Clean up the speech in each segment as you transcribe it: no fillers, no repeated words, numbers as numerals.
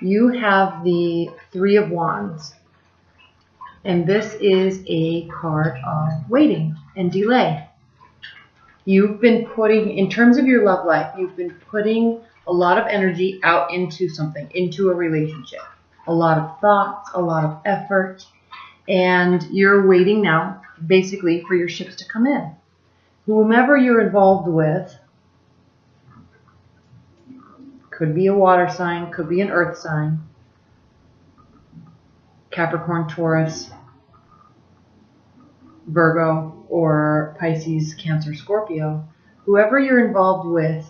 you have the Three of Wands. And this is a card of waiting and delay. You've been putting, in terms of your love life, you've been putting a lot of energy out into something, into a relationship. A lot of thoughts, a lot of effort, and you're waiting now, basically, for your ships to come in. Whomever you're involved with, could be a water sign, could be an earth sign, Capricorn, Taurus, Virgo, or Pisces, Cancer, Scorpio. Whoever you're involved with,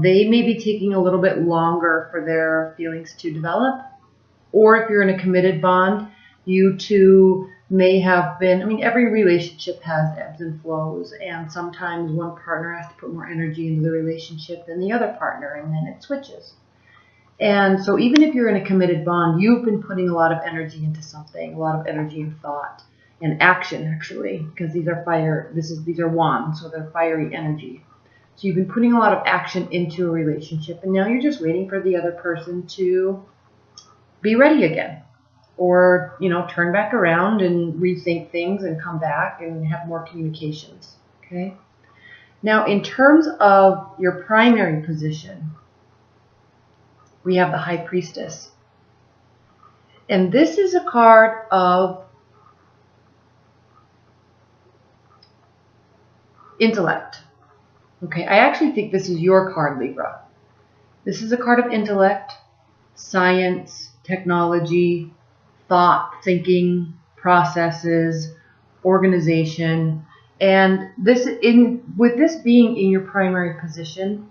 they may be taking a little bit longer for their feelings to develop. Or if you're in a committed bond, you two may have been, I mean, every relationship has ebbs and flows, and sometimes one partner has to put more energy into the relationship than the other partner, and then it switches. And so even if you're in a committed bond, you've been putting a lot of energy into something, a lot of energy and thought and action, actually, because these are fire, these are wands, so they're fiery energy. So you've been putting a lot of action into a relationship, and now you're just waiting for the other person to be ready again, or, you know, turn back around and rethink things and come back and have more communications. Okay. Now, in terms of your primary position, we have the High Priestess, and this is a card of intellect. Okay, I actually think this is your card, Libra. This is a card of intellect, science, technology, thought, thinking, processes, organization, and this, with this being in your primary position,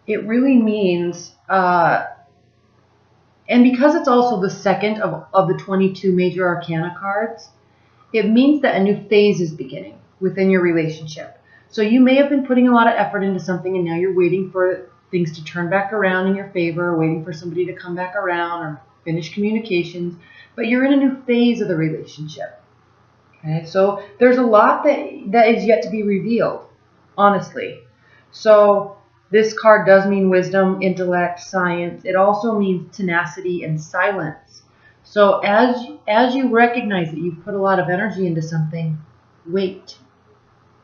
it really means, and because it's also the second of the 22 major arcana cards, it means that a new phase is beginning within your relationship. So you may have been putting a lot of effort into something, and now you're waiting for things to turn back around in your favor, waiting for somebody to come back around or finish communications, but you're in a new phase of the relationship. Okay, so there's a lot that is yet to be revealed, honestly. So this card does mean wisdom, intellect, science. It also means tenacity and silence. So as you recognize that you've put a lot of energy into something, wait.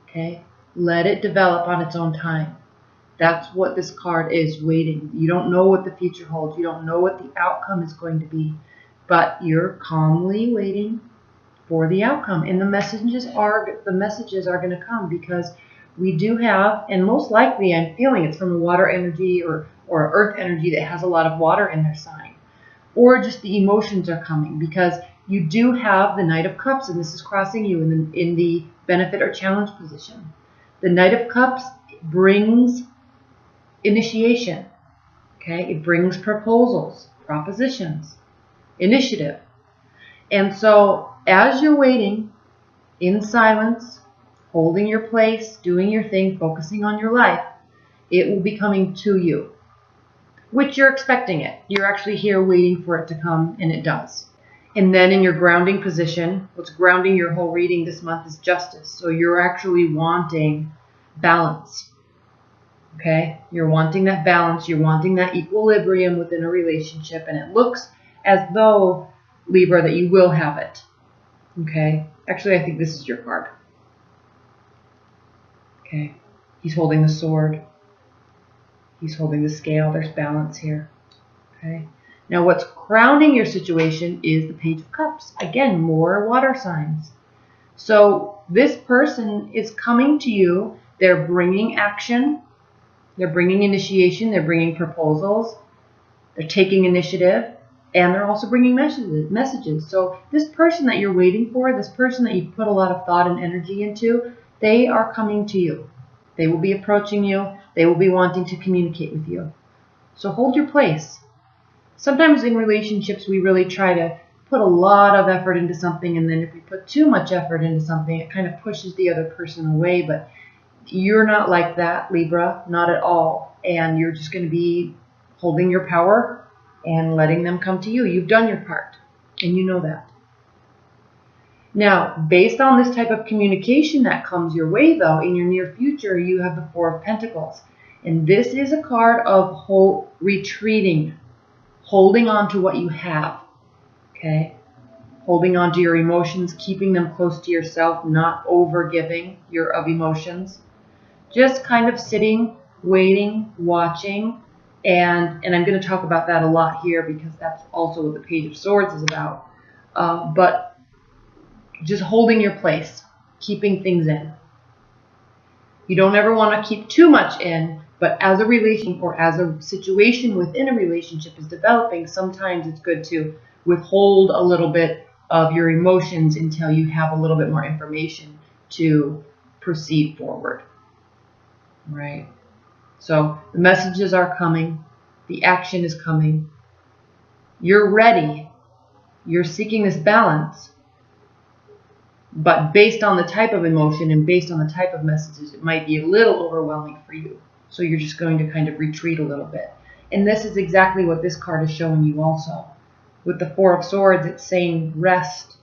Okay? Let it develop on its own time. That's what this card is, waiting. You don't know what the future holds. You don't know what the outcome is going to be, but you're calmly waiting for the outcome. And the messages are going to come, because we do have, and most likely I'm feeling it's from a water energy or earth energy that has a lot of water in their sign, or just the emotions are coming, because you do have the Knight of Cups, and this is crossing you in the benefit or challenge position. The Knight of Cups brings initiation. Okay, it brings proposals, propositions, initiative. And so as you're waiting in silence, holding your place, doing your thing, focusing on your life, it will be coming to you, which you're expecting it. You're actually here waiting for it to come, and it does. And then in your grounding position, what's grounding your whole reading this month is justice. So you're actually wanting balance. Okay? You're wanting that balance. You're wanting that equilibrium within a relationship. And it looks as though, Libra, that you will have it. Okay? Actually, I think this is your card. Okay? He's holding the sword. He's holding the scale. There's balance here. Okay? Now, what's crowning your situation is the Page of Cups. Again, more water signs. So this person is coming to you. They're bringing action. They're bringing initiation. They're bringing proposals. They're taking initiative. And they're also bringing messages. So this person that you're waiting for, this person that you've put a lot of thought and energy into, they are coming to you. They will be approaching you. They will be wanting to communicate with you. So hold your place. Sometimes in relationships, we really try to put a lot of effort into something, and then if we put too much effort into something, it kind of pushes the other person away. But you're not like that, Libra, not at all. And you're just going to be holding your power and letting them come to you. You've done your part, and you know that. Now, based on this type of communication that comes your way, though, in your near future, you have the Four of Pentacles. And this is a card of retreating, holding on to what you have, okay? Holding on to your emotions, keeping them close to yourself, not over-giving of emotions. Just kind of sitting, waiting, watching, and I'm going to talk about that a lot here because that's also what the Page of Swords is about. But just holding your place, keeping things in. You don't ever want to keep too much in, but as a relation or as a situation within a relationship is developing, sometimes it's good to withhold a little bit of your emotions until you have a little bit more information to proceed forward. Right? So the messages are coming. The action is coming. You're ready. You're seeking this balance. But based on the type of emotion and based on the type of messages, it might be a little overwhelming for you. So you're just going to kind of retreat a little bit. And this is exactly what this card is showing you also. With the Four of Swords, it's saying rest,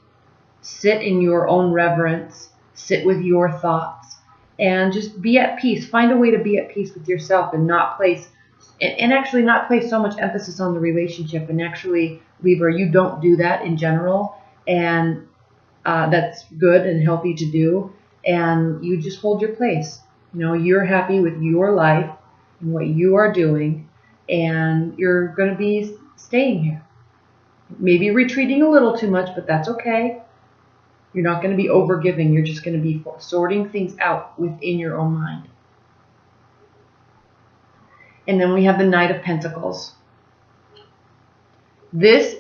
sit in your own reverence, sit with your thoughts, and just be at peace. Find a way to be at peace with yourself and not place, and actually not place so much emphasis on the relationship. And actually, Libra, you don't do that in general, and that's good and healthy to do. And you just hold your place. You know, you're happy with your life and what you are doing, and you're going to be staying here. Maybe retreating a little too much, but that's okay. You're not going to be overgiving. You're just going to be sorting things out within your own mind. And then we have the Knight of Pentacles. This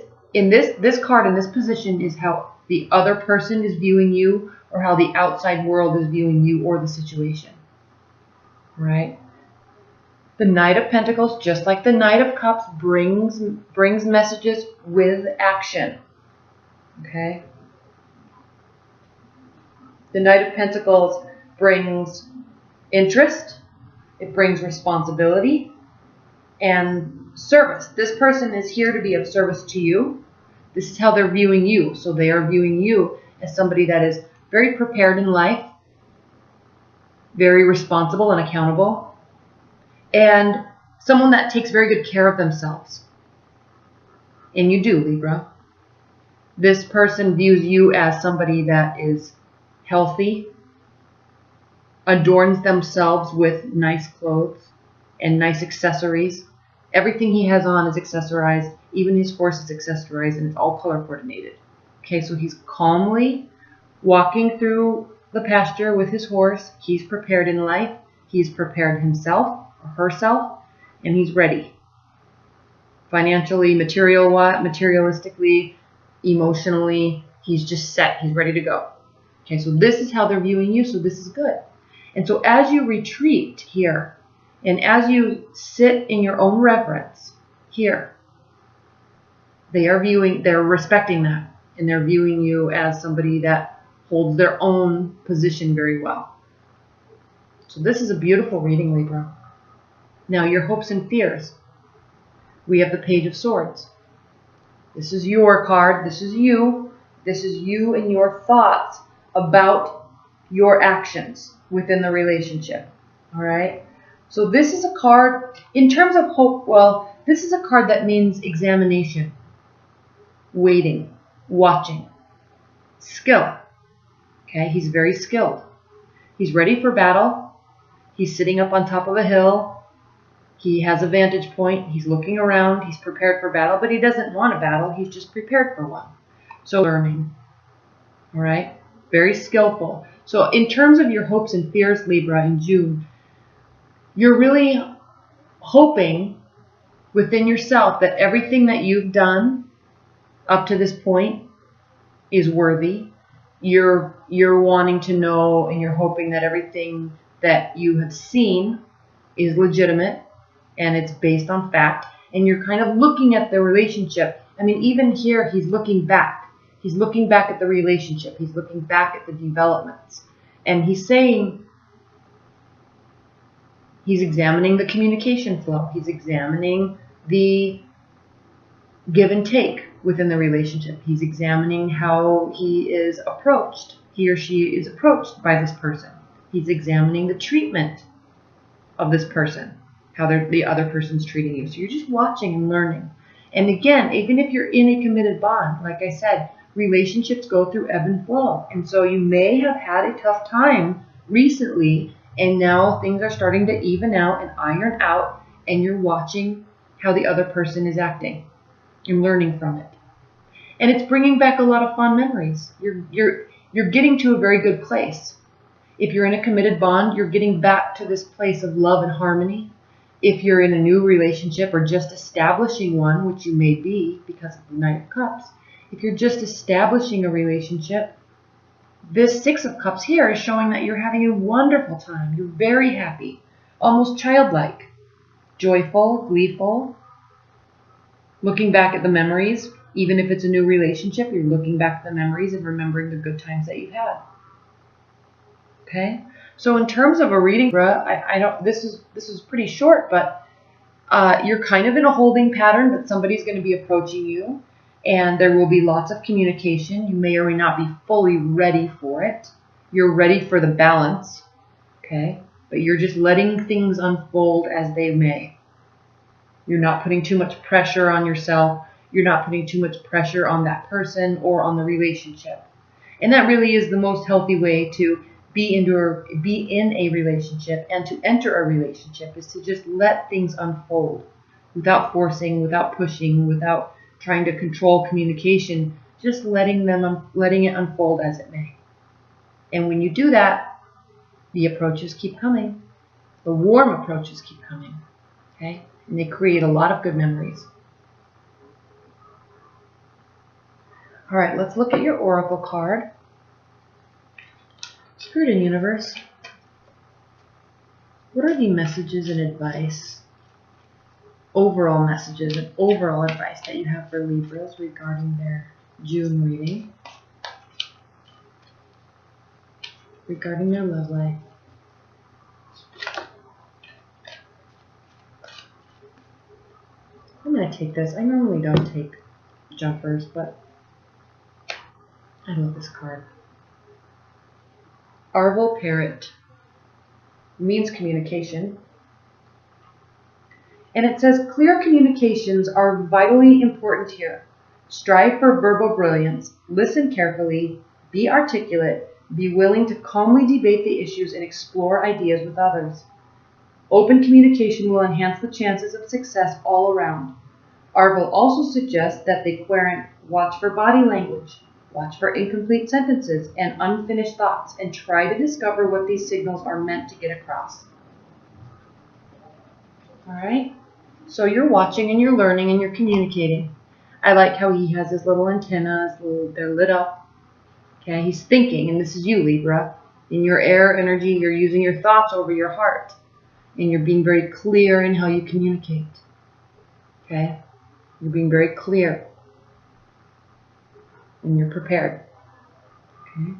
card in this position is how the other person is viewing you, or how the outside world is viewing you or the situation. Right? The Knight of Pentacles, just like the Knight of Cups, brings messages with action. Okay? The Knight of Pentacles brings interest, it brings responsibility, and service. This person is here to be of service to you. This is how they're viewing you. So they are viewing you as somebody that is very prepared in life, very responsible and accountable, and someone that takes very good care of themselves. And you do, Libra. This person views you as somebody that is healthy, adorns themselves with nice clothes and nice accessories. Everything he has on is accessorized. Even his horse is accessorized, and it's all color coordinated. Okay, so he's calmly walking through the pasture with his horse. He's prepared in life. He's prepared himself or herself, and he's ready. Financially, materialistically, emotionally, he's just set. He's ready to go. Okay, so this is how they're viewing you, so this is good. And so as you retreat here, and as you sit in your own reverence here, they're respecting that, and they're viewing you as somebody that holds their own position very well. So this is a beautiful reading, Libra. Now, your hopes and fears. We have the Page of Swords. This is your card. This is you. This is you and your thoughts about your actions within the relationship. All right? So this is a card, in terms of hope, well, this is a card that means examination, waiting, watching, skill. Okay, he's very skilled. He's ready for battle. He's sitting up on top of a hill. He has a vantage point. He's looking around. He's prepared for battle, but he doesn't want a battle. He's just prepared for one. So learning. All right, very skillful. So in terms of your hopes and fears, Libra, in June, you're really hoping within yourself that everything that you've done up to this point is worthy. You're wanting to know, and you're hoping that everything that you have seen is legitimate and it's based on fact. And you're kind of looking at the relationship. I mean, even here, he's looking back. He's looking back at the relationship. He's looking back at the developments. And he's saying, he's examining the communication flow. He's examining the give and take within the relationship. He's examining how he is approached. He or she is approached by this person. He's examining the treatment of this person. how the other person's treating you. So you're just watching and learning. And again, even if you're in a committed bond, like I said, relationships go through ebb and flow. And so you may have had a tough time recently, and now things are starting to even out and iron out, and you're watching how the other person is acting. You're learning from it. And it's bringing back a lot of fond memories. You're getting to a very good place. If you're in a committed bond, you're getting back to this place of love and harmony. If you're in a new relationship or just establishing one, which you may be because of the Knight of Cups, if you're just establishing a relationship, this Six of Cups here is showing that you're having a wonderful time. You're very happy, almost childlike, joyful, gleeful, looking back at the memories. Even if it's a new relationship, you're looking back at the memories and remembering the good times that you've had. Okay? So in terms of a reading, this is pretty short, but you're kind of in a holding pattern, but somebody's going to be approaching you, and there will be lots of communication. You may or may not be fully ready for it. You're ready for the balance, okay? But you're just letting things unfold as they may. You're not putting too much pressure on yourself. You're not putting too much pressure on that person or on the relationship. And that really is the most healthy way to be in a relationship and to enter a relationship, is to just let things unfold without forcing, without pushing, without trying to control communication, just letting it unfold as it may. And when you do that, the approaches keep coming. The warm approaches keep coming. Okay? And they create a lot of good memories. All right, let's look at your oracle card. Spirit and Universe, what are the messages and advice, overall messages and overall advice that you have for Libras regarding their June reading, regarding their love life? I'm going to take this. I normally don't take jumpers, but I love this card. Arval Parrot means communication. And it says, clear communications are vitally important here. Strive for verbal brilliance. Listen carefully. Be articulate. Be willing to calmly debate the issues and explore ideas with others. Open communication will enhance the chances of success all around. Arval also suggests that the querent watch for body language. Watch for incomplete sentences and unfinished thoughts, and try to discover what these signals are meant to get across. All right? So you're watching and you're learning and you're communicating. I like how he has his little antennas. They're lit up. Okay? He's thinking, and this is you, Libra. In your air energy, you're using your thoughts over your heart. And you're being very clear in how you communicate. Okay? You're being very clear. And you're prepared. Okay.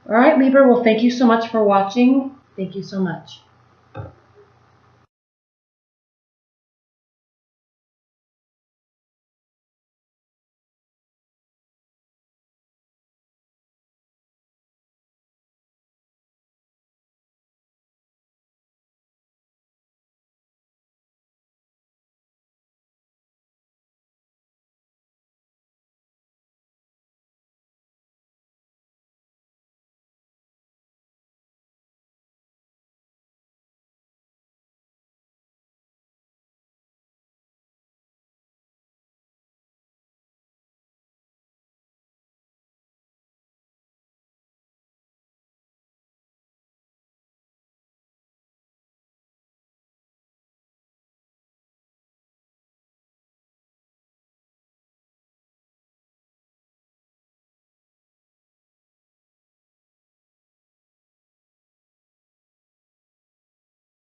All right, Libra. Well, thank you so much for watching. Thank you so much.